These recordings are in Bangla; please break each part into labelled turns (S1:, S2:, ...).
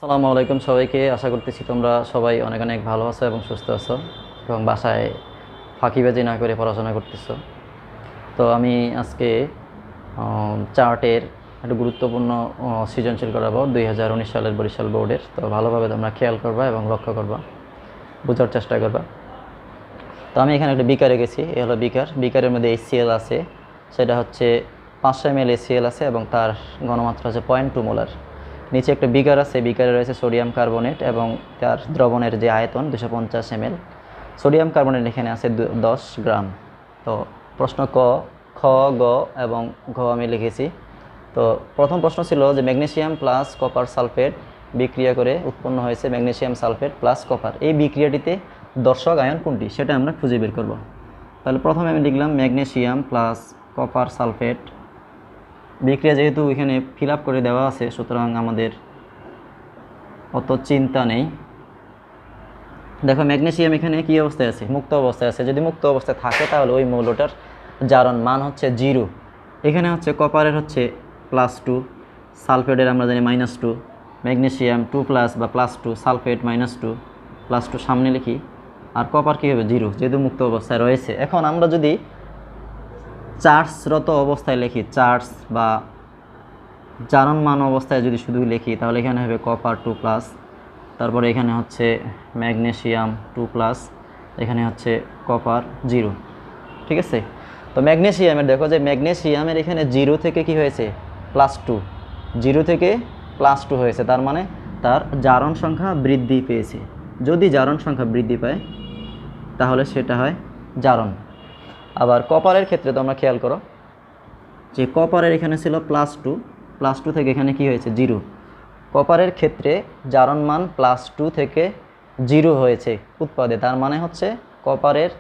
S1: আসসালামু আলাইকুম সবাইকে। আশা করতেছি তোমরা সবাই অনেক অনেক ভালো আছো এবং সুস্থ আছো এবং বাসায় ফাঁকিবাজি না করে পড়াশোনা করতেছো। তো আমি আজকে চার্টের একটা গুরুত্বপূর্ণ সৃজনশীল করাবো 2019 সালের বরিশাল বোর্ডের। তো ভালোভাবে তোমরা খেয়াল করবা এবং লক্ষ্য করবা, বোঝার চেষ্টা করবা। তো আমি এখানে একটা বিকারে গেছি, এ হলো বিকারের মধ্যে HCl আছে, সেটা হচ্ছে 500 ml HCl আছে এবং তার ঘনমাত্রা হচ্ছে 0.2 মোলার। নিচে একটা বিকার আছে, বিকারে রয়েছে সোডিয়াম কার্বনেট এবং তার দ্রবণের যে আয়তন 250 ml। সোডিয়াম কার্বনেট এখানে আছে 10 গ্রাম। তো প্রশ্ন ক, খ, গ এবং ঘ আমি লিখেছি। তো প্রথম প্রশ্ন ছিল যে ম্যাগনেসিয়াম প্লাস কপার সালফেট বিক্রিয়া করে উৎপন্ন হয়েছে ম্যাগনেসিয়াম সালফেট প্লাস কপার। এই বিক্রিয়াটিতে দর্শক আয়ন কোনটি সেটা আমরা খুঁজে বের করব। তাহলে প্রথমে আমি লিখলাম ম্যাগনেসিয়াম প্লাস কপার সালফেট বিক্রিয়া, যেহেতু এখানে ফিল আপ করে দেওয়া আছে সুতরাং আমাদের অত চিন্তা নেই। দেখো ম্যাগনেসিয়াম এখানে কী অবস্থায় আছে? মুক্ত অবস্থায় আছে। যদি মুক্ত অবস্থায় থাকে তাহলে ওই মৌলটার জারণ মান হচ্ছে 0। এখানে হচ্ছে কপারের হচ্ছে +2, সালফেটের আমরা জানি -2, ম্যাগনেসিয়াম 2+ বা +2, সালফেট -2, +2 সামনে লিখি, আর কপার কী হবে? 0, যেহেতু মুক্ত অবস্থায় রয়েছে। এখন আমরা যদি চার্জরত অবস্থায় লিখি, চার্জ বা জারণমান অবস্থায় যদি শুধু লিখি তাহলে এখানে হবে কপার 2+, তারপরে এখানে হচ্ছে ম্যাগনেসিয়াম 2+, এখানে হচ্ছে কপার 0। ঠিক আছে? তো ম্যাগনেসিয়ামের দেখো যে ম্যাগনেসিয়ামের এখানে 0 থেকে কি হয়েছে? +2, 0 থেকে +2 হয়েছে, তার মানে তার জারণ সংখ্যা বৃদ্ধি পেয়েছে। যদি জারণ সংখ্যা বৃদ্ধি পায় তাহলে সেটা হয় জারণ। আবার কপারের ক্ষেত্রে তোমরা খেয়াল করো যে কপারের এখানে ছিল +2 থেকে এখানে কি হয়েছে? 0। কপারের ক্ষেত্রে জারণ মান +2 থেকে 0 হয়েছে উৎপাদে, তার মানে হচ্ছে কপারের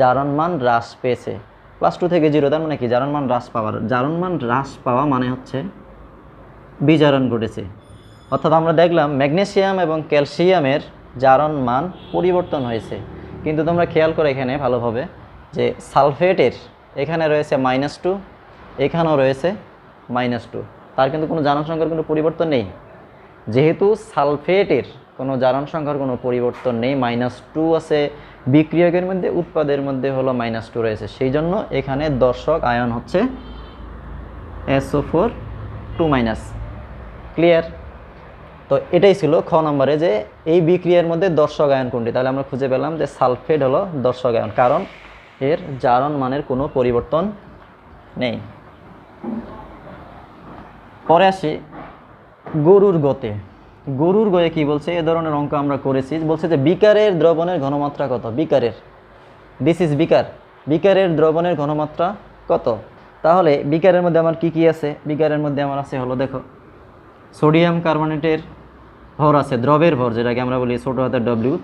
S1: জারণ মান হ্রাস পেয়েছে। +2 থেকে 0 তার মানে কি? জারণ মান হ্রাস পাওয়ার। জারণ মান হ্রাস পাওয়া মানে হচ্ছে বিজারণ ঘটেছে। অর্থাৎ আমরা দেখলাম ম্যাগনেসিয়াম এবং ক্যালসিয়ামের জারণ মান পরিবর্তন হয়েছে। কিন্তু তোমরা খেয়াল করো এখানে ভালোভাবে যে সালফেটের এখানে রয়েছে -2, এখানেও রয়েছে -2, তার কিন্তু কোনো জারণ সংখ্যার কোনো পরিবর্তন নেই। যেহেতু সালফেটের কোনো জারণ সংখ্যার কোনো পরিবর্তন নেই, -2 আছে বিক্রিয়কের মধ্যে, উৎপাদের মধ্যে হলো -2 রয়েছে, সেই জন্য এখানে দর্শক আয়ন হচ্ছে SO4 2-। ক্লিয়ার? তো এটাই ছিল খ নম্বরে যে এই বিক্রিয়ার মধ্যে দর্শক আয়ন কোনটি। তাহলে আমরা খুঁজে পেলাম যে সালফেট হলো দর্শক আয়ন, কারণ এর জারণ মানের কোনো পরিবর্তন নেই। পরে আসি গরুর গতে। গরুর গয়ে কি বলছে? এ ধরনের অঙ্ক আমরা করেছি। বলছে যে বিকারের দ্রবণের ঘনমাত্রা কত? বিকারের, দিস ইজ বিকার, বিকারের দ্রবণের ঘনমাত্রা কত? তাহলে বিকারের মধ্যে আমার কি কি আছে? বিকারের মধ্যে আমার আছে হলো, দেখো, সোডিয়াম কার্বনেটের ভর আছে, দ্রবের ভর যেটাকে আমরা বলি ছোটো হাতের W,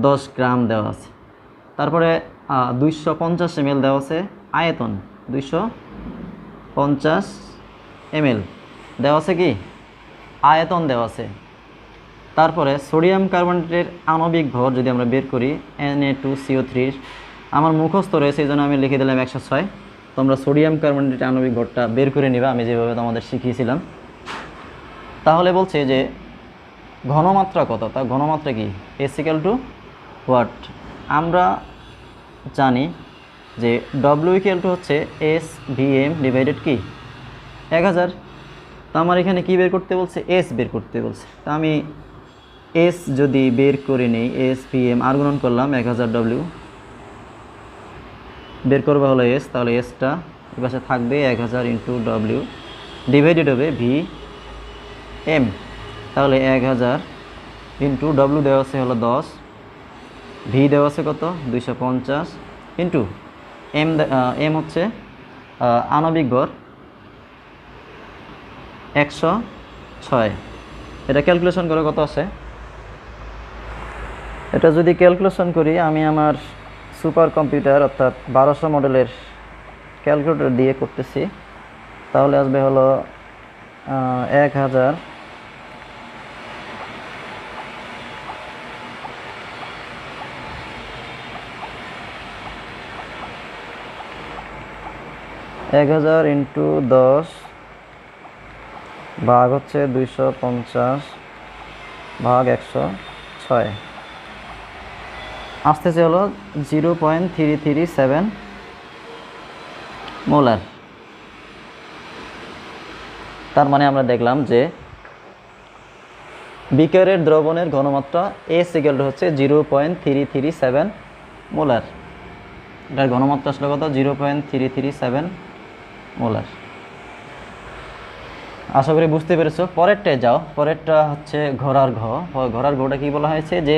S1: 10 গ্রাম দেওয়া আছে। তারপরে 250 ml দেওয়া আছে, আয়তন 250 ml দেওয়া আছে, কি আয়তন দেওয়া আছে। তারপরে সোডিয়াম কার্বনেটের আণবিক ভর যদি আমরা বের করি Na2CO3, আমার মুখস্থ রয়েছে এই জন্য আমি লিখে দিলাম 106। তোমরা সোডিয়াম কার্বনেটের আণবিক ভরটা বের করে নিবা, আমি যেভাবে তোমাদের শিখিয়েছিলাম। তাহলে বলছে যে ঘনমাত্রা কত? তা ঘনমাত্রা কি? S = what? আমরা জানি যে W হচ্ছে SVM ডিভাইডেড কি 1000। তো আমার এখানে কি বের করতে বলছে? S বের করতে বলছে। তা আমি S যদি বের করে নেই, SVM আর গুণন করলাম 1000W, বের করবা হলো S, তাহলে Sটা এই পাশে থাকবে 1000 × W ডিভাইডেড হবে VM। তাহলে 1000 × W দেওয়া আছে হলো 10, V দেওয়া আছে কত? 250 ইন্টু M হচ্ছে আণবিক ভর 106। এটা ক্যালকুলেশন করে কত আছে? এটা যদি ক্যালকুলেশন করি, আমি আমার সুপার কম্পিউটার অর্থাৎ 1200 মডেলের ক্যালকুলেটর দিয়ে করতেছি, তাহলে আসবে হলো 1000 × 10 ভাগ হচ্ছে 250 ভাগ 106 আসতেছে হলো 0.337 মোলার। তার মানে আমরা দেখলাম যে বিকারের দ্রবণের ঘনমাত্রা S = হচ্ছে 0.337 মোলার। এটার ঘনমাত্রা আসলে কত? 0.337 মোলার। আশা করি বুঝতে পেরেছো। পরেরটায় যাও। পরেরটা হচ্ছে ঘোড়ার ঘ। ঘোড়ার ঘটা কি বলা হয়েছে? যে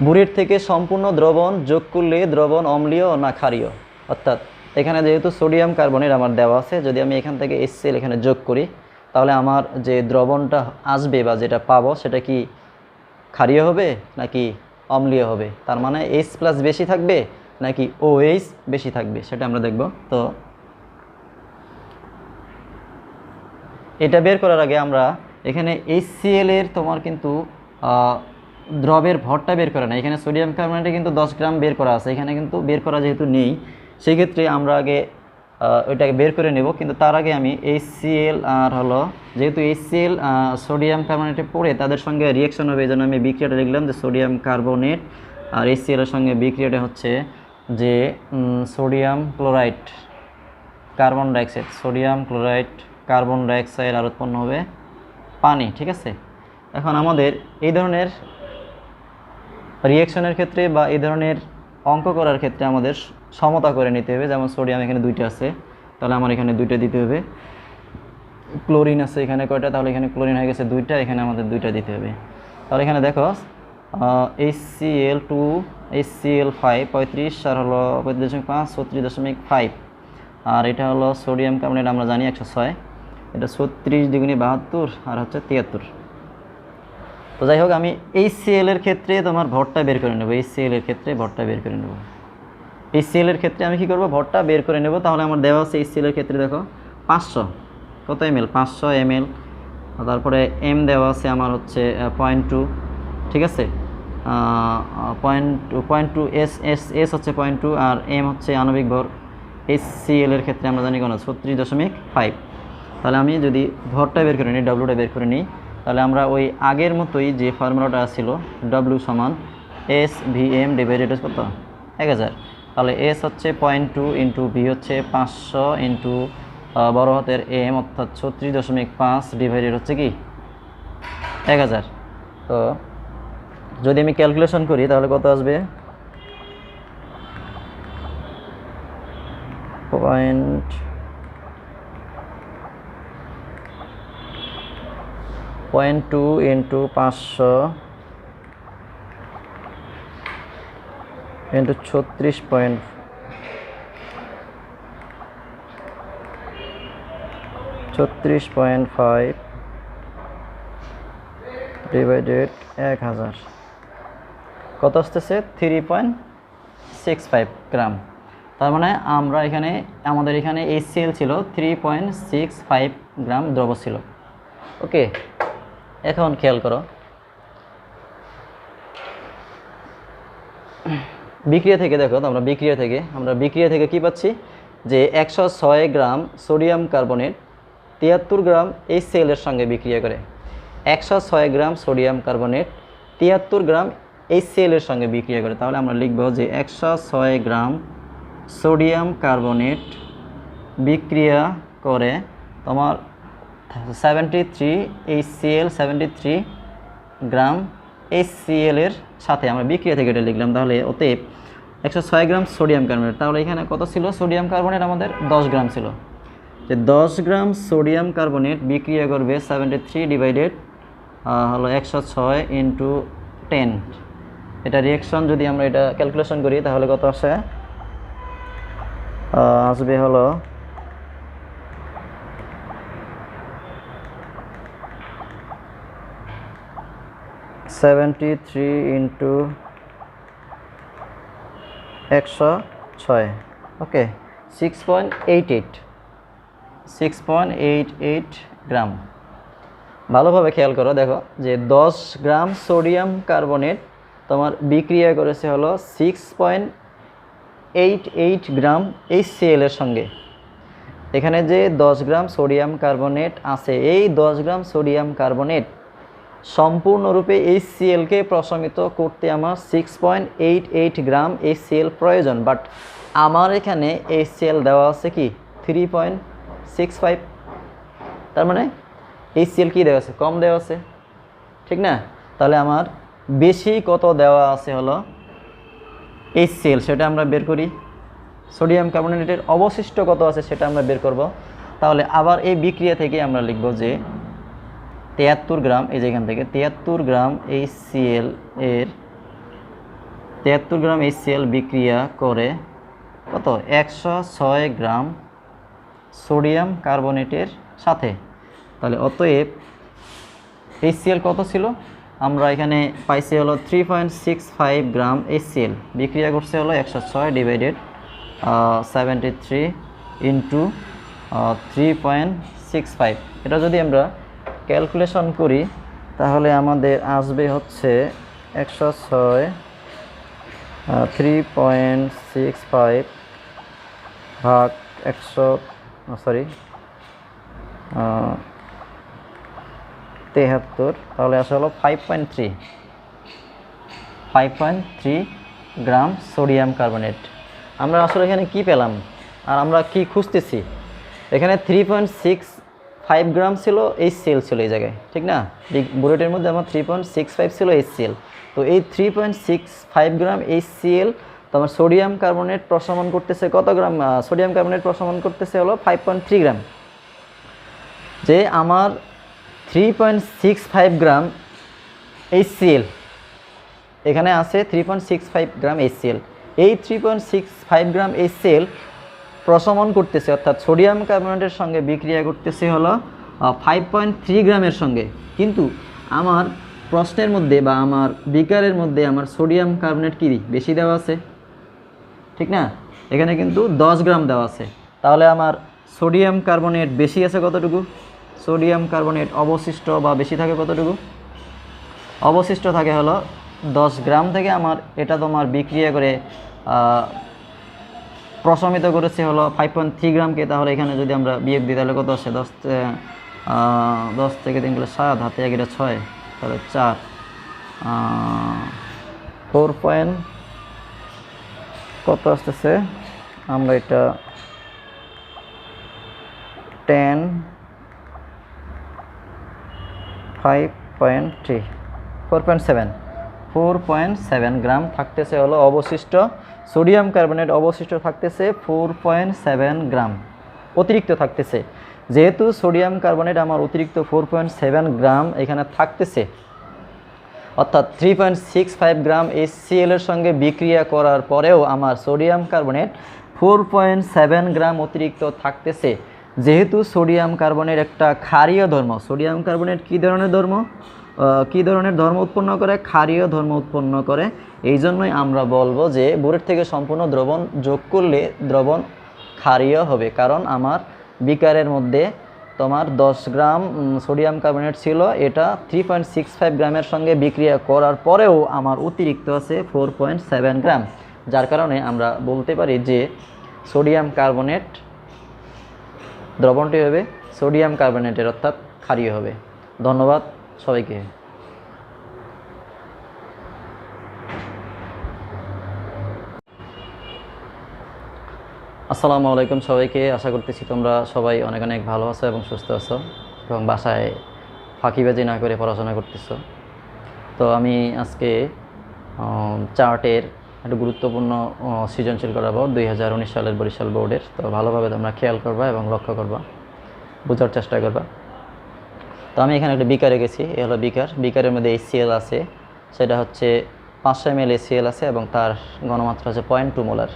S1: বুড়ের থেকে সম্পূর্ণ দ্রবণ যোগ করলে দ্রবণ অম্লীয় না ক্ষারীয়। অর্থাৎ এখানে যেহেতু সোডিয়াম কার্বনেট আমার দেওয়া আছে, যদি আমি এখান থেকে HCl এখানে যোগ করি তাহলে আমার যে দ্রবণটা আসবে বা যেটা পাবো সেটা কি ক্ষারীয় হবে নাকি অম্লীয় হবে? তার মানে H+ বেশি থাকবে নাকি OH বেশি থাকবে সেটা আমরা দেখব। তো এটা বের করার আগে আমরা এখানে HCl এর তোমার কিন্তু দ্রবের ভরটা বের করা না। এখানে সোডিয়াম কার্বনেটে কিন্তু 10 গ্রাম বের করা আছে, এখানে কিন্তু বের করা যেহেতু নেই সেই ক্ষেত্রে আমরা আগে ওইটাকে বের করে নেব। কিন্তু তার আগে আমি HCl আর হলো যেহেতু HCl সোডিয়াম কার্বনেটে পড়ে তাদের সঙ্গে রিঅ্যাকশন হবে, এই জন্য আমি বিক্রিয়াটা লিখলাম যে সোডিয়াম কার্বনেট আর HCl এর সঙ্গে বিক্রিয়াটা হচ্ছে যে sodium chloride carbon dioxide, sodium chloride carbon dioxide আর উৎপন্ন হবে পানি। ঠিক আছে, এখন আমাদের এই ধরনের রিঅ্যাকশনের ক্ষেত্রে বা এই ধরনের অঙ্ক করার ক্ষেত্রে আমাদের সমতা করে নিতে হবে। যেমন সোডিয়াম এখানে 2টা আছে, তাহলে আমার এখানে 2টা দিতে হবে। ক্লোরিন আছে এখানে কয়টা? তাহলে এখানে ক্লোরিন হয়ে গেছে 2টা, এখানে আমাদের 2টা দিতে হবে। তাহলে এখানে দেখো HCl2 HCl5 35 আর হলো 35.5 36.5 আর এটা হলো সোডিয়াম কার্বনেট আমরা জানি 106, এটা 36 দ্বিগুণে 72 আর হচ্ছে 73। তো যাই হোক আমি HCl এর ক্ষেত্রে তোমার ভরটা বের করে নেব। HCl এর ক্ষেত্রে ভরটা বের করে নেব। HCl এর ক্ষেত্রে আমি কি করব? ভরটা বের করে নেব। তাহলে আমার দেওয়া আছে HCl এর ক্ষেত্রে দেখো 500 কত ml? 500 ml। তারপরে m দেওয়া আছে আমার হচ্ছে 0.2। ঠিক আছে, 0.2 S হচ্ছে 0.2 আর m হচ্ছে আণবিক ভর। HCl এর ক্ষেত্রে আমরা জানি কত? 36.5। তাহলে আমি যদি ভরটা বের করে নিই, ডব্লিউটা বের করে নিই, তাহলে আমরা ওই আগের মতোই যে ফর্মুলাটা ছিল W সমান SVm ডিভাইডেড কত? 1000। তাহলে S হচ্ছে 0.2 ইন্টু V হচ্ছে 500 ইন্টু বড় হাতের M অর্থাৎ 36.5 ডিভাইডেড হচ্ছে কি 1000। তো যদি আমি ক্যালকুলেশন করি তাহলে কত আসবে? 0.2 ইন্টু 500 ইন্টু 36.5 ডিভাইডেড 1000 কত আসতেছে? 3.65 গ্রাম। তার মানে আমরা এখানে আমাদের এখানে HCl ছিল 3.65 গ্রাম দ্রব ছিল। ওকে, এখন খেয়াল করো বিক্রিয়া থেকে দেখো তো আমরা বিক্রিয়া থেকে কি পাচ্ছি? যে 106 গ্রাম সোডিয়াম কার্বনেট 73 গ্রাম HCl এর সঙ্গে বিক্রিয়া করে। 106 গ্রাম সোডিয়াম কার্বনেট 73 গ্রাম HCl এর সঙ্গে বিক্রিয়া করে। তাহলে আমরা লিখব যে 106 গ্রাম সোডিয়াম কার্বনেট বিক্রিয়া করে তোমার 73 HCl 73 গ্রাম HCl এর সাথে। আমরা বিক্রিয়া থেকে এটা লিখলাম। তাহলে অতএব 106 গ্রাম সোডিয়াম কার্বনেট, তাহলে এখানে কত ছিল সোডিয়াম কার্বনেট? আমাদের 10 গ্রাম ছিল। যে 10 গ্রাম সোডিয়াম কার্বনেট বিক্রিয়া করবে 73 ডিভাইডেড হলো 106 ইন্টু 10। এটা রিঅ্যাকশন যদি আমরা এটা ক্যালকুলেশন করি তাহলে কত আসে? আসবে হলো 73 ইন্টু 106। ওকে, 6.88 গ্রাম। ভালোভাবে খেয়াল করো, দেখো যে 10 গ্রাম সোডিয়াম কার্বনেট তোমার বিক্রিয়া করেছে হলো 6.88 গ্রাম HCl এর সঙ্গে। এখানে যে 10 গ্রাম সোডিয়াম কার্বনেট আছে, এই 10 গ্রাম সোডিয়াম কার্বনেট সম্পূর্ণরূপে HCl-কে প্রশমিত করতে আমার 6.88 গ্রাম HCl প্রয়োজন। বাট আমার এখানে HCl দেওয়া আছে কি 3.65। তার মানে HCl কি দেওয়া আছে, কম দেওয়া আছে, ঠিক না? তাহলে আমার বেশি কত দেওয়া আছে হলো HCl, সেটা আমরা বের করি। সোডিয়াম কার্বনেটের অবশিষ্ট কত আছে সেটা আমরা বের করব। তাহলে আবার এই বিক্রিয়া থেকে আমরা লিখব যে 73 গ্রাম, এই যে এখান থেকে 73 গ্রাম HCl এর 73 গ্রাম HCl বিক্রিয়া করে কত 106 গ্রাম সোডিয়াম কার্বনেটের সাথে। তাহলে অতএব HCl কত ছিল, আমরা এখানে পাইছি হলো 3.65 গ্রাম HCl, বিক্রিয়া করছে হলো 106 ডিভাইডেড 73 ইন্টু 3.65। এটা যদি আমরা ক্যালকুলেশন করি তাহলে আমাদের আসবে হচ্ছে 106 3.65 ভাগ 73, তাহলে আসলে হলো 5.3 গ্রাম সোডিয়াম কার্বনেট। আমরা আসলে এখানে কি পেলাম আর আমরা কি খুঁজতেছি, এখানে 3.65 গ্রাম ছিল HCl ছিল এই জায়গায়, ঠিক না? বুলেটের মধ্যে আমার 3.65 ছিল HCl। তো এই 3.65 গ্রাম HCl তো আমার সোডিয়াম কার্বনেট প্রশমন করতেছে কত গ্রাম, সোডিয়াম কার্বনেট প্রশমন করতেছে হলো 5.3 গ্রাম। যে আমার 3.65 গ্রাম HCl এখানে আছে, 3.65 গ্রাম HCl, এই 3.65 গ্রাম HCl প্রশমন করতেছে, অর্থাৎ সোডিয়াম কার্বনেটের সঙ্গে বিক্রিয়া করতেছে হলো 5.3 গ্রামের সঙ্গে। কিন্তু আমার প্রশ্নের মধ্যে বা আমার বিকারের মধ্যে আমার সোডিয়াম কার্বনেট কি বেশি দেওয়া আছে, ঠিক না? এখানে কিন্তু 10 গ্রাম দেওয়া আছে। তাহলে আমার সোডিয়াম কার্বনেট বেশি আছে কতটুকু, সোডিয়াম কার্বনেট অবশিষ্ট বা বেশি থাকে কতটুকু, অবশিষ্ট থাকে হলো 10 গ্রাম থেকে। আমার এটা তোমার বিক্রিয়া করে প্রশমিত করেছে হলো 5.3 গ্রামকে। তাহলে এখানে যদি আমরা বিয়োগ দিই তাহলে কত আসে, 10 থেকে 3 গুলো 7, হাতে 1 এটা 6, তাহলে 4 4 কত আসতেছে, আমরা এটা 10 5.3 4.7 গ্রাম থাকতেছে হলো অবশিষ্ট সোডিয়াম কার্বনেট, অবশিষ্ট থাকতেছে 4.7 গ্রাম, অতিরিক্ত থাকতেছে। যেহেতু সোডিয়াম কার্বনেট আমার অতিরিক্ত 4.7 গ্রাম এখানে থাকতেছে, অর্থাৎ 3.65 গ্রাম HCl এর সঙ্গে বিক্রিয়া করার পরেও আমার সোডিয়াম কার্বনেট 4.7 গ্রাম অতিরিক্ত থাকতেছে। যেহেতু সোডিয়াম কার্বনের একটা ক্ষারীয় ধর্ম, সোডিয়াম কার্বনেট কী ধরনের ধর্ম উৎপন্ন করে, ক্ষারীয় ধর্ম উৎপন্ন করে। এই জন্যই আমরা বলবো যে বুলেট থেকে সম্পূর্ণ দ্রবণ যোগ করলে দ্রবণ ক্ষারীয় হবে, কারণ আমার বিকারের মধ্যে তোমার 10 গ্রাম সোডিয়াম কার্বনেট ছিল, এটা 3.65 গ্রামের সঙ্গে বিক্রিয়া করার পরেও আমার অতিরিক্ত আছে 4.7 গ্রাম, যার কারণে আমরা বলতে পারি যে সোডিয়াম কার্বনেট দ্রবণটি হবে সোডিয়াম কার্বনেটের, অর্থাৎ ক্ষারীয় হবে। ধন্যবাদ সবাইকে। আসসালামু আলাইকুম সবাইকে, আশা করতেছি তোমরা সবাই অনেক অনেক ভালো আছো এবং সুস্থ আছো এবং বাসায় ফাঁকিবাজি না করে পড়াশোনা করতেছো। তো আমি আজকে চার্টের একটা গুরুত্বপূর্ণ সৃজনশীল করাবো 2019 সালের বরিশাল বোর্ডের। তো ভালোভাবে তোমরা খেয়াল করবা এবং লক্ষ্য করবা, বোঝার চেষ্টা করবা। তো আমি এখানে একটা বিকারে গেছি, এ হলো বিকারের মধ্যে HCl আছে, সেটা হচ্ছে 500 ml HCl আছে এবং তার ঘনমাত্রা হচ্ছে 0.2 মোলার।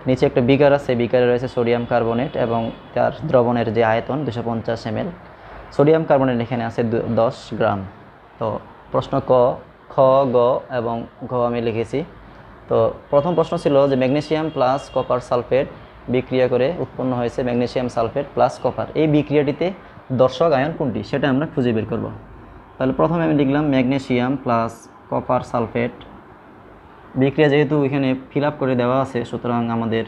S1: নিচে একটা বিকার আছে, বিকারে রয়েছে সোডিয়াম কার্বনেট এবং তার দ্রবণের যে আয়তন 250 ml। সোডিয়াম কার্বনেট এখানে আছে 10 গ্রাম। তো প্রশ্ন ক, খ, গ এবং ঘ আমি লিখেছি। তো প্রথম প্রশ্ন ছিল যে ম্যাগনেসিয়াম প্লাস কপার সালফেট বিক্রিয়া করে উৎপন্ন হয়েছে ম্যাগনেসিয়াম সালফেট প্লাস কপার, এই বিক্রিয়াটিতে দর্শক আয়ন কোনটি সেটা আমরা খুঁজে বের করব। তাহলে প্রথমে আমি লিখলাম ম্যাগনেসিয়াম প্লাস কপার সালফেট বিক্রিয়া, যেহেতু এখানে ফিল আপ করে দেওয়া আছে সুতরাং আমাদের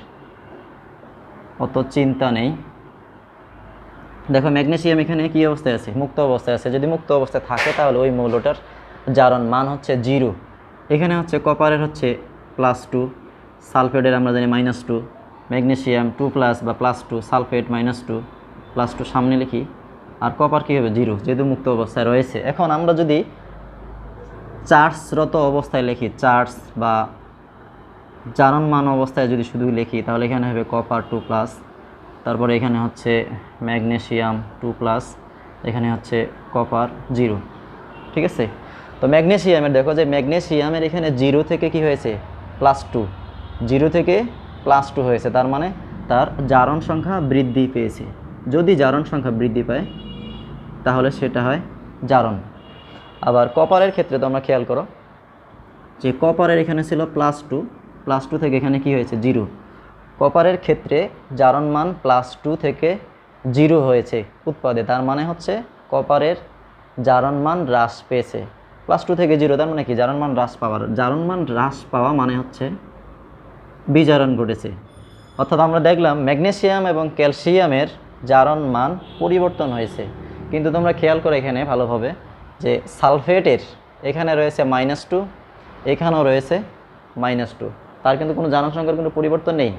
S1: অত চিন্তা নেই। দেখো ম্যাগনেসিয়াম এখানে কী অবস্থায় আছে, মুক্ত অবস্থায় আছে। যদি মুক্ত অবস্থায় থাকে তাহলে ওই মৌলটার জারণ মান হচ্ছে 0। এখানে হচ্ছে কপারের হচ্ছে +2, সালফেটের আমরা জানি -2, ম্যাগনেসিয়াম 2+ বা +2, সালফেট -2, +2 সামনে লিখি, আর কপার কী হবে 0 যেহেতু মুক্ত অবস্থায় রয়েছে। এখন আমরা যদি চার্জরত অবস্থায় লিখি, চার্জ বা জারণমান অবস্থায় যদি শুধু লিখি তাহলে এখানে হবে কপার 2+, তারপরে এখানে হচ্ছে ম্যাগনেসিয়াম 2+, এখানে হচ্ছে কপার 0। ঠিক আছে, তো ম্যাগনেসিয়ামের দেখো যে ম্যাগনেসিয়ামের এখানে 0 থেকে কি হয়েছে +2, 0 থেকে +2 হয়েছে, তার মানে তার জারণ সংখ্যা বৃদ্ধি পেয়েছে। যদি জারণ সংখ্যা বৃদ্ধি পায় তাহলে সেটা হয় জারণ। আবার কপারের ক্ষেত্রে তো আমরা খেয়াল করো যে কপারের এখানে ছিল +2 থেকে এখানে কি হয়েছে 0। কপারের ক্ষেত্রে জারণ মান +2 থেকে 0 হয়েছে উৎপাদে, তার মানে হচ্ছে কপারের জারণ মান হ্রাস পেয়েছে। +2 থেকে 0 তার মানে কি জারণ মান হ্রাস পাওয়ার, জারণ মান হ্রাস পাওয়া মানে হচ্ছে বিজারণ ঘটেছে। অর্থাৎ আমরা দেখলাম ম্যাগনেসিয়াম এবং ক্যালসিয়ামের জারণ মান পরিবর্তন হয়েছে, কিন্তু তোমরা খেয়াল করো এখানে ভালোভাবে যে সালফেটের এখানে রয়েছে -2, এখানেও রয়েছে -2, তার কিন্তু কোনো জারণ সংখ্যার কোনো পরিবর্তন নেই।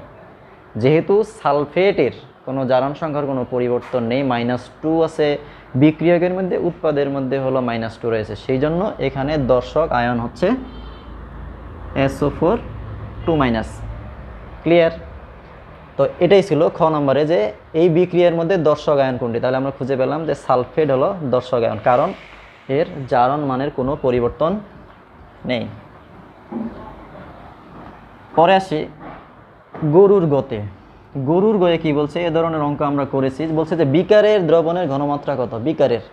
S1: যেহেতু সালফেটের কোনো জারণ সংখ্যার কোনো পরিবর্তন নেই, -2 আছে বিক্রিয়কের মধ্যে, উৎপাদের মধ্যে হলো -2 রয়েছে, সেই জন্য এখানে দর্শক আয়ন হচ্ছে SO4 2-। ক্লিয়ার? তো এটাই ছিল খ নম্বরে যে এই বিক্রিয়ার মধ্যে দর্শক আয়ন কোনটি। তাহলে আমরা খুঁজে পেলাম যে সালফেট হলো দর্শক আয়ন, কারণ এর জারণ মানের কোনো পরিবর্তন নেই। পরে আসি গরুর গতে। গরুর গয়ে কি বলছে, এ ধরনের অঙ্ক আমরা করেছি। বলছে যে বিকারের দ্রবণের ঘনমাত্রা কত, বিকারের,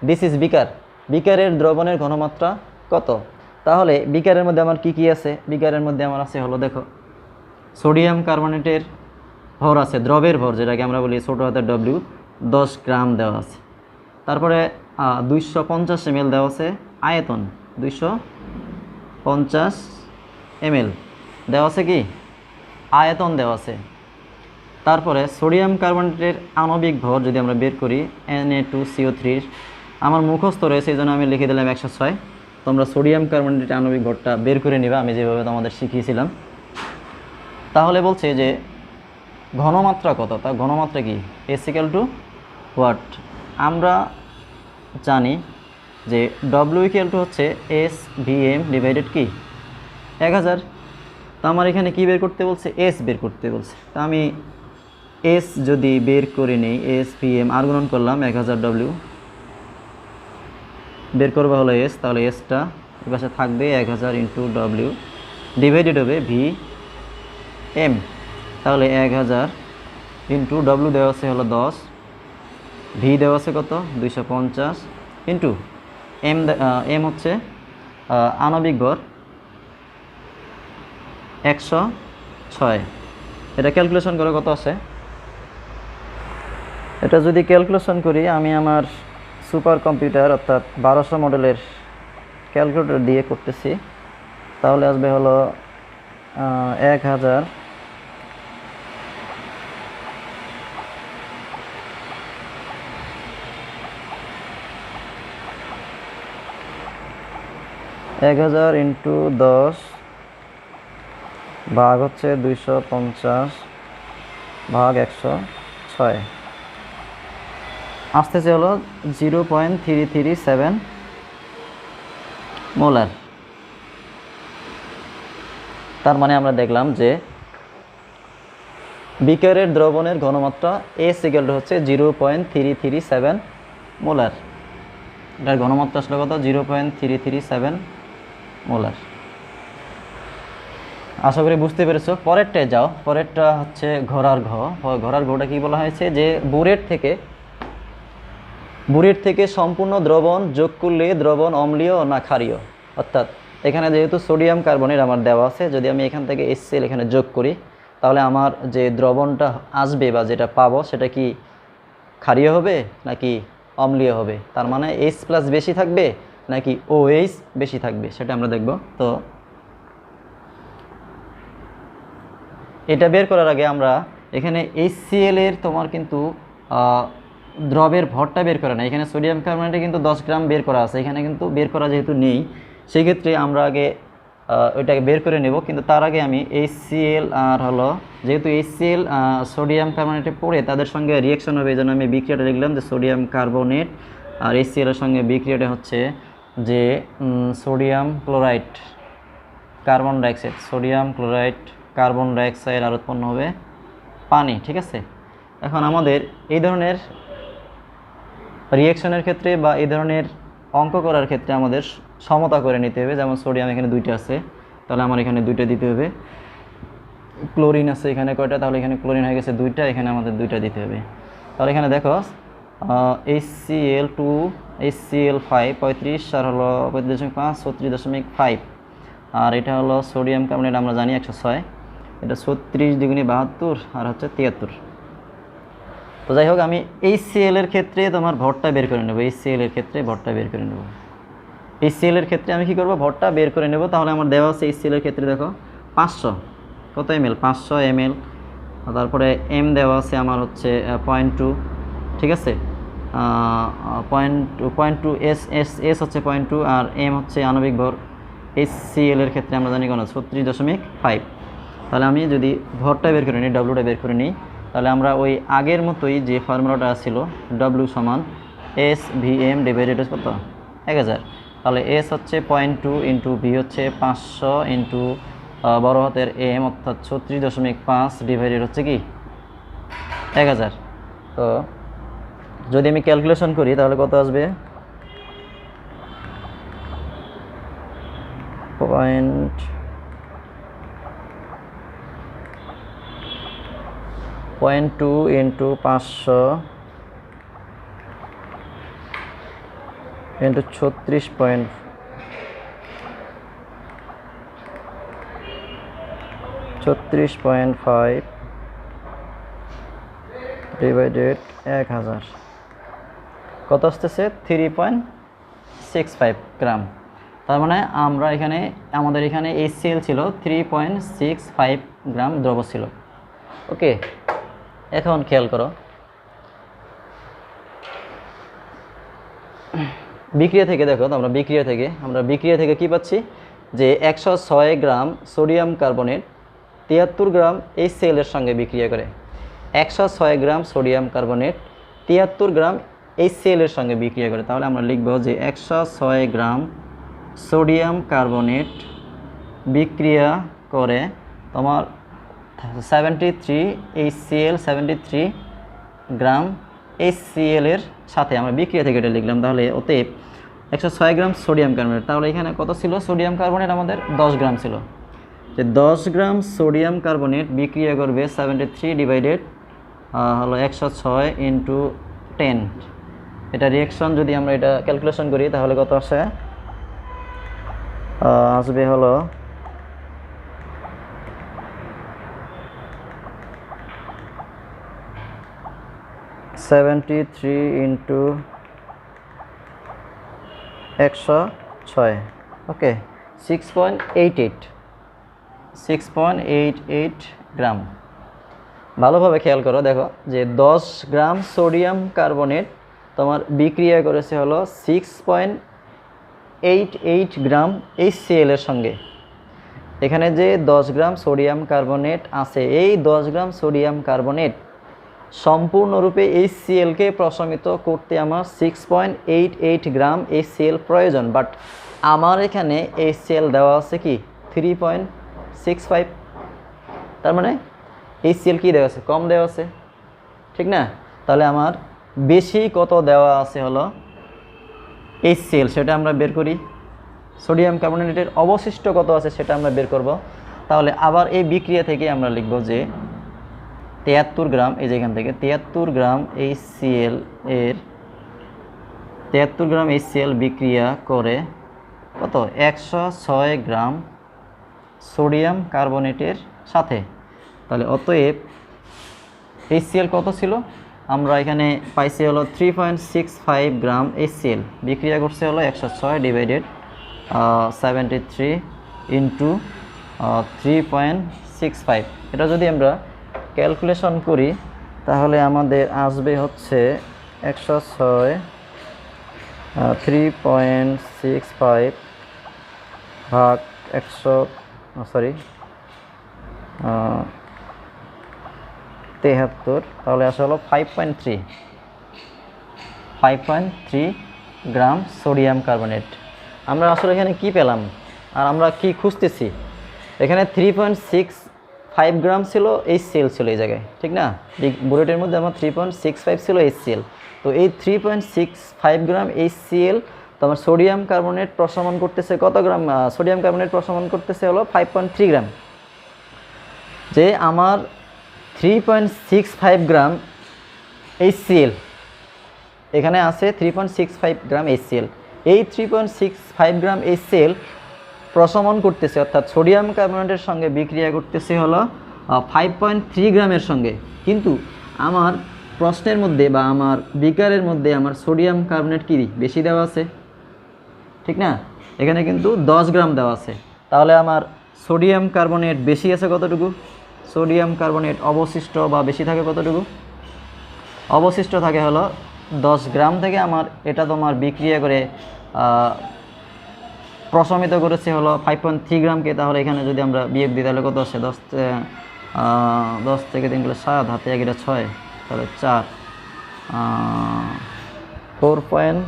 S1: দিস ইজ বিকার, বিকারের দ্রবণের ঘনমাত্রা কত। তাহলে বিকারের মধ্যে আমার কি কি আছে, বিকারের মধ্যে আমার আছে হলো দেখো সোডিয়াম কার্বনেটের ভর আছে, দ্রবের ভর যেটাকে আমরা বলি ছোটো হাতের W, 10 গ্রাম দেওয়া আছে। তারপরে 250 ml দেওয়া আছে, আয়তন 250 ml দেওয়া আছে, কি আয়তন দেওয়া আছে। তারপরে সোডিয়াম কার্বনেটের আণবিক ভর যদি আমরা বের করি Na2CO3, আমার মুখস্থ রয়েছে এই জন্য আমি লিখে দিলাম 106। তোমরা সোডিয়াম কার্বনেটের আণবিক ভরটা বের করে নিবা আমি যেভাবে তোমাদের শিখিয়েছিলাম। তাহলে বলছে যে ঘনমাত্রা কত, তা ঘনমাত্রা কি S = হোয়াট, আমরা জানি যে W হচ্ছে SVM ডিভাইডেড কি 1000। তো আমার এখানে কি বের করতে বলছে, S বের করতে বলছে। তা আমি S যদি বের করে নিই, SVM আর গুণন করলাম 1000W, বের করবা হলো S, তাহলে Sটা এই পাশে থাকবে 1000 × W ডিভাইডেড হবে VM। তাহলে 1000 × W দেওয়া আছে হলো 10, V দেওয়া আছে কত 250 ইন্টু M হচ্ছে আণবিক ভর 106। এটা ক্যালকুলেশন করে কত আছে, এটা যদি ক্যালকুলেশন করি আমি আমার সুপার কম্পিউটার অর্থাৎ 1200 মডেলের ক্যালকুলেটর দিয়ে করতেছি, তাহলে আসবে হলো 1000 × 10 ভাগ হচ্ছে 250 ভাগ 106, আসতেছে হলো 0.337 মোলার। তার মানে আমরা দেখলাম যে বিকারের দ্রবণের ঘনমাত্রা S = হচ্ছে 0.337 মোলার। এটার ঘনমাত্রা আসলে কত 0.337 মোলার। আশা করি বুঝতে পেরেছো। পরেরটায় যাও, পরেরটা হচ্ছে ঘোড়ার ঘ। ঘোড়ার ঘটা কি বলা হয়েছে যে বুড়ের থেকে সম্পূর্ণ দ্রবণ যোগ করলে দ্রবণ অম্লীয় না ক্ষারীয়। অর্থাৎ এখানে যেহেতু সোডিয়াম কার্বনেট আমার দেওয়া আছে, যদি আমি এখান থেকে HCl এখানে যোগ করি তাহলে আমার যে দ্রবণটা আসবে বা যেটা পাবো সেটা কি ক্ষারীয় হবে নাকি অম্লীয় হবে। তার মানে H+ বেশি থাকবে নাকি OH বেশি থাকবে সেটা আমরা দেখব। তো এটা বের করার আগে আমরা এখানে HCl এর তোমার কিন্তু দ্রবের ভরটা বের করে না। এখানে সোডিয়াম কার্বনেটে কিন্তু 10 গ্রাম বের করা আছে, এখানে কিন্তু বের করা যেহেতু নেই, সেই ক্ষেত্রে আমরা আগে ওইটাকে বের করে নেব। কিন্তু তার আগে আমি HCl আর হলো, যেহেতু HCl সোডিয়াম কার্বনেটে পড়ে তাদের সঙ্গে রিয়াকশন হবে, এই জন্য আমি বিক্রিয়াটা লিখলাম যে সোডিয়াম কার্বনেট আর HCl এর সঙ্গে বিক্রিয়াটা হচ্ছে যে sodium chloride carbon dioxide, sodium chloride carbon dioxide আর উৎপন্ন হবে পানি। ঠিক আছে, এখন আমাদের এই ধরনের রিয়াকশনের ক্ষেত্রে বা এই ধরনের অঙ্ক করার ক্ষেত্রে আমাদের সমতা করে নিতে হবে। যেমন সোডিয়াম এখানে 2টা আছে, তাহলে আমার এখানে 2টা দিতে হবে। ক্লোরিন আছে এখানে কয়টা, তাহলে এখানে ক্লোরিন হয়ে গেছে 2টা, এখানে আমাদের 2টা দিতে হবে। তাহলে এখানে দেখো HCl2 HCl5 35 আর হলো 35.5 36.5, আর এটা হলো সোডিয়াম কার্বনেট আমরা জানি 106, এটা 36 দ্বিগুণে 72 আর হচ্ছে 73। তো যাই হোক, আমি HCl এর ক্ষেত্রে তোমার ভরটা বের করে নেব। HCl এর ক্ষেত্রে ভরটা বের করে নেব। HCl এর ক্ষেত্রে আমি কি করব, ভরটা বের করে নেব। তাহলে আমার দেওয়া আছে HCl এর ক্ষেত্রে দেখো 500, কত ml, 500 ml, তারপরে m দেওয়া আছে আমার হচ্ছে 0.2, ঠিক আছে, 0.2 s হচ্ছে 0.2 আর m হচ্ছে আণবিক ভর। HCl এর ক্ষেত্রে আমরা জানি কোন 36.5। তাহলে আমি যদি ভরটা বের করে নিই, ডব্লুটা বের করে নিই, তাহলে আমরা ওই আগের মতোই যে ফর্মুলাটা ছিল W সমান SVM ডিভাইডেড কত 1000, তাহলে S হচ্ছে 0.2 ইন্টু V হচ্ছে 500 ইন্টু বড় হাতের M অর্থাৎ 36.5 ডিভাইডেড হচ্ছে কি 1000। তো যদি আমি ক্যালকুলেশন করি তাহলে কত আসবে, 0.2 ইন্টু 500 ইন্টু 36.5 ডিভাইডেড 1000 কত আসতেছে 3.65 গ্রাম। তার মানে আমরা এখানে আমাদের এখানে HCl ছিল 3.65 গ্রাম দ্রব ছিল। ওকে, এখন খেয়াল করো, বিক্রিয়া থেকে দেখো, আমরা বিক্রিয়া থেকে কি পাচ্ছি যে 106 গ্রাম সোডিয়াম কার্বনেট 73 গ্রাম HCl এর সঙ্গে বিক্রিয়া করে। 106 গ্রাম সোডিয়াম কার্বনেট 73 গ্রাম HCl এর সঙ্গে বিক্রিয়া করে। তাহলে আমরা লিখব যে 106 গ্রাম সোডিয়াম কার্বনেট বিক্রিয়া করে তোমার 73 HCl 73 গ্রাম HCl এর সাথে, আমরা বিক্রিয়া থেকে এটা লিখলাম। তাহলে অতএব 106 গ্রাম সোডিয়াম কার্বনেট, তাহলে এখানে কত ছিল সোডিয়াম কার্বনেট আমাদের 10 গ্রাম ছিল, যে 10 গ্রাম সোডিয়াম কার্বনেট বিক্রিয়া করবে 73 ডিভাইডেড হলো 106 ইন্টু 10। এটা রিয়াকশন যদি আমরা এটা ক্যালকুলেশন করি তাহলে কত আসে, আসবে হলো 73 ইন্টু 106, ওকে 6.88 গ্রাম। ভালোভাবে খেয়াল করো, দেখো যে 10 গ্রাম সোডিয়াম কার্বনেট তোমার বিক্রিয়া করেছে হলো 6.88 গ্রাম HCl এর সঙ্গে। এখানে যে 10 গ্রাম সোডিয়াম কার্বনেট আছে, এই 10 গ্রাম সোডিয়াম কার্বনেট সম্পূর্ণরূপে HClকে প্রশমিত করতে আমার 6.88 গ্রাম HCl প্রয়োজন, বাট আমার এখানে HCl দেওয়া আছে কি 3.65। তার মানে HCl কি দেওয়া আছে, কম দেওয়া আছে, ঠিক না? তাহলে আমার বেশি কত দেওয়া আছে হলো HCl, সেটা আমরা বের করি। সোডিয়াম কার্বনেটের অবশিষ্ট কত আছে সেটা আমরা বের করব। তাহলে আবার এই বিক্রিয়া থেকে আমরা লিখব যে 73 গ্রাম, এই যে এখান থেকে 73 গ্রাম HCl এর 73 গ্রাম HCl বিক্রিয়া করে কত 106 গ্রাম সোডিয়াম কার্বনেটের সাথে। তাহলে অতএব HCl কত ছিল, আমরা এখানে পাইছি হলো 3.65 গ্রাম HCl বিক্রিয়া করছে হলো 106 ডিভাইডেড 73 ইন্টু 3.65। এটা যদি আমরা ক্যালকুলেশন করি তাহলে আমাদের আসবে হচ্ছে 106 3.65 ভাগ 100 সরি 73, তাহলে আসে হলো 5.3 গ্রাম সোডিয়াম কার্বনেট। আমরা আসলে এখানে কি পেলাম আর আমরা কি খুঁজতেছি? এখানে 3.65 গ্রাম ছিল HCl ছিল এই জায়গায়, ঠিক না? বুলেটের মধ্যে আমার 3.65 ছিল HCl। তো এই 3.65 গ্রাম HCl তো আমার সোডিয়াম কার্বনেট প্রশমন করতেছে কত গ্রাম? সোডিয়াম কার্বনেট প্রশমন করতেছে হলো 5.3 গ্রাম। যে আমার 3.65 গ্রাম HCl এখানে আছে, 3.65 গ্রাম HCl। এই 3.65 গ্রাম HCl প্রশমন করতেছে, অর্থাৎ সোডিয়াম কার্বনেটের সঙ্গে বিক্রিয়া করতেছে হলো 5.3 গ্রামের সঙ্গে। কিন্তু আমার প্রশ্নের মধ্যে বা আমার বিকারের মধ্যে আমার সোডিয়াম কার্বনেট কি বেশি দেওয়া আছে, ঠিক না? এখানে কিন্তু 10 গ্রাম দেওয়া আছে। তাহলে আমার সোডিয়াম কার্বনেট বেশি আছে কতটুকু? সোডিয়াম কার্বনেট অবশিষ্ট বা বেশি থাকে কতটুকু? অবশিষ্ট থাকে হলো 10 গ্রাম থেকে আমার এটা তোমার বিক্রিয়া করে প্রশমিত করেছে হলো 5.3 গ্রামকে। তাহলে এখানে যদি আমরা বিয়োগ দিই তাহলে কত আসে? 10 থেকে 3 গুলো 7, হাতে 1 এটা 6, তাহলে 4 4 পয়েন্ট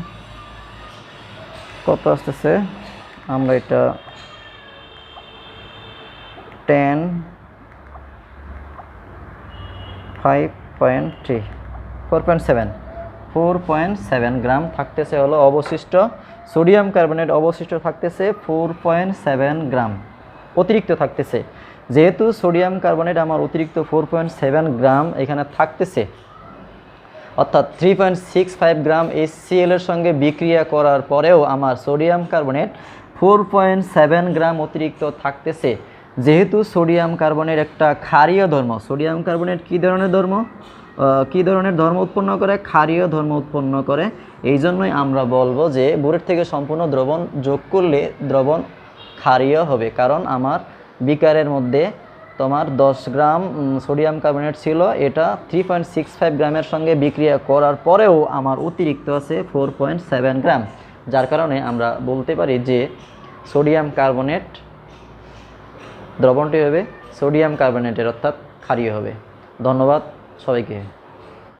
S1: কত আসতেছে? আমরা এটা 10 5.3 4.7 গ্রাম থাকতেছে হলো অবশিষ্ট সোডিয়াম কার্বনেট। অবশিষ্ট থাকতেছে 4.7 গ্রাম, অতিরিক্ত থাকতেছে। যেহেতু সোডিয়াম কার্বনেট আমার অতিরিক্ত 4.7 গ্রাম এখানে থাকতেছে, অর্থাৎ 3.65 গ্রাম HCl এর সঙ্গে বিক্রিয়া করার পরেও আমার সোডিয়াম কার্বনেট 4.7 গ্রাম অতিরিক্ত থাকতেছে। যেহেতু সোডিয়াম কার্বনের একটা ক্ষারীয় ধর্ম, সোডিয়াম কার্বনেট কী ধরনের ধর্ম উৎপন্ন করে? ক্ষারীয় ধর্ম উৎপন্ন করে। এই জন্যই আমরা বলবো যে বুলেট থেকে সম্পূর্ণ দ্রবণ যোগ করলে দ্রবণ ক্ষারীয় হবে, কারণ আমার বিকারের মধ্যে তোমার 10 গ্রাম সোডিয়াম কার্বনেট ছিল, এটা 3.65 গ্রামের সঙ্গে বিক্রিয়া করার পরেও আমার অতিরিক্ত আছে 4.7 গ্রাম। যার কারণে আমরা বলতে পারি যে সোডিয়াম কার্বনেট দ্রবণটি হবে সোডিয়াম কার্বনেটের, অর্থাৎ ক্ষারীয় হবে। ধন্যবাদ সবাইকে।